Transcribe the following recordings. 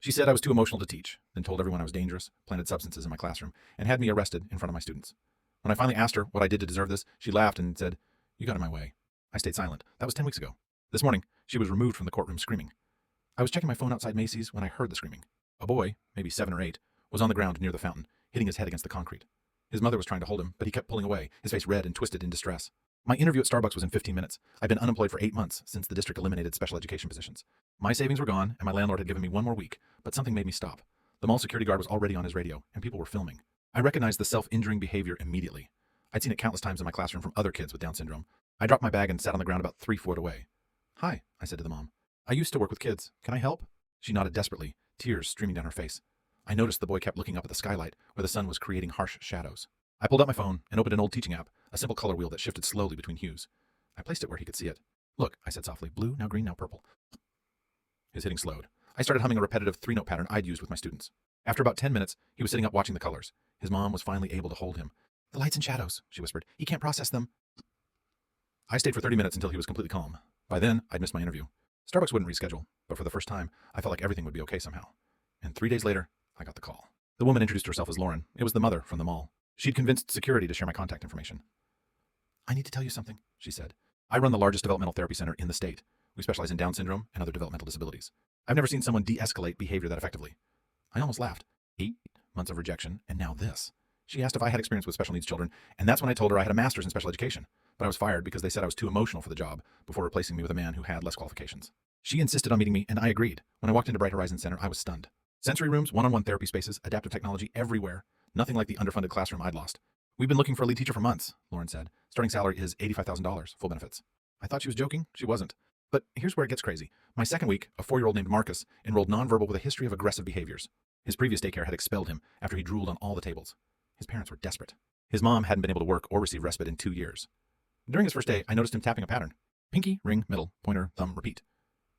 She said I was too emotional to teach, then told everyone I was dangerous, planted substances in my classroom, and had me arrested in front of my students. When I finally asked her what I did to deserve this, she laughed and said, "You got in my way." I stayed silent. That was 10 weeks ago. This morning, she was removed from the courtroom screaming. I was checking my phone outside Macy's when I heard the screaming. A boy, maybe 7 or 8, was on the ground near the fountain, hitting his head against the concrete. His mother was trying to hold him, but he kept pulling away, his face red and twisted in distress. My interview at Starbucks was in 15 minutes. I'd been unemployed for 8 months since the district eliminated special education positions. My savings were gone, and my landlord had given me 1 more week, but something made me stop. The mall security guard was already on his radio, and people were filming. I recognized the self-injuring behavior immediately. I'd seen it countless times in my classroom from other kids with Down syndrome. I dropped my bag and sat on the ground about 3 feet away. "Hi," I said to the mom. "I used to work with kids. Can I help?" She nodded desperately, tears streaming down her face. I noticed the boy kept looking up at the skylight, where the sun was creating harsh shadows. I pulled out my phone and opened an old teaching app, a simple color wheel that shifted slowly between hues. I placed it where he could see it. "Look," I said softly, "blue, now green, now purple." His hitting slowed. I started humming a repetitive 3-note pattern I'd used with my students. After about 10 minutes, he was sitting up watching the colors. His mom was finally able to hold him. "The lights and shadows," she whispered. "He can't process them." I stayed for 30 minutes until he was completely calm. By then, I'd missed my interview. Starbucks wouldn't reschedule, but for the first time, I felt like everything would be okay somehow. And 3 days later, I got the call. The woman introduced herself as Lauren. It was the mother from the mall. She'd convinced security to share my contact information. "I need to tell you something," she said. "I run the largest developmental therapy center in the state. We specialize in Down syndrome and other developmental disabilities. I've never seen someone de-escalate behavior that effectively." I almost laughed. 8 months of rejection, and now this. She asked if I had experience with special needs children, and that's when I told her I had a master's in special education. But I was fired because they said I was too emotional for the job before replacing me with a man who had less qualifications. She insisted on meeting me, and I agreed. When I walked into Bright Horizons Center, I was stunned. Sensory rooms, one-on-one therapy spaces, adaptive technology everywhere. Nothing like the underfunded classroom I'd lost. "We've been looking for a lead teacher for months," Lauren said. "Starting salary is $85,000, full benefits." I thought she was joking. She wasn't. But here's where it gets crazy. My second week, a 4-year-old named Marcus enrolled nonverbal with a history of aggressive behaviors. His previous daycare had expelled him after he drooled on all the tables. His parents were desperate. His mom hadn't been able to work or receive respite in 2 years. During his first day, I noticed him tapping a pattern. Pinky, ring, middle, pointer, thumb, repeat.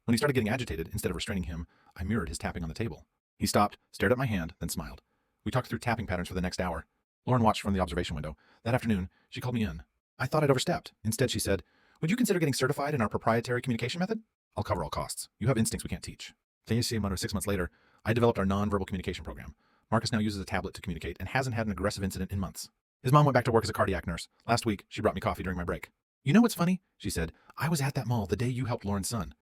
When he started getting agitated, instead of restraining him, I mirrored his tapping on the table. He stopped, stared at my hand, then smiled. We talked through tapping patterns for the next hour. Lauren watched from the observation window. That afternoon, she called me in. I thought I'd overstepped. Instead, she said, "Would you consider getting certified in our proprietary communication method? I'll cover all costs. You have instincts we can't teach." 6 months later, I developed our nonverbal communication program. Marcus now uses a tablet to communicate and hasn't had an aggressive incident in months. His mom went back to work as a cardiac nurse. Last week, she brought me coffee during my break. "You know what's funny?" she said. "I was at that mall the day you helped Lauren's son.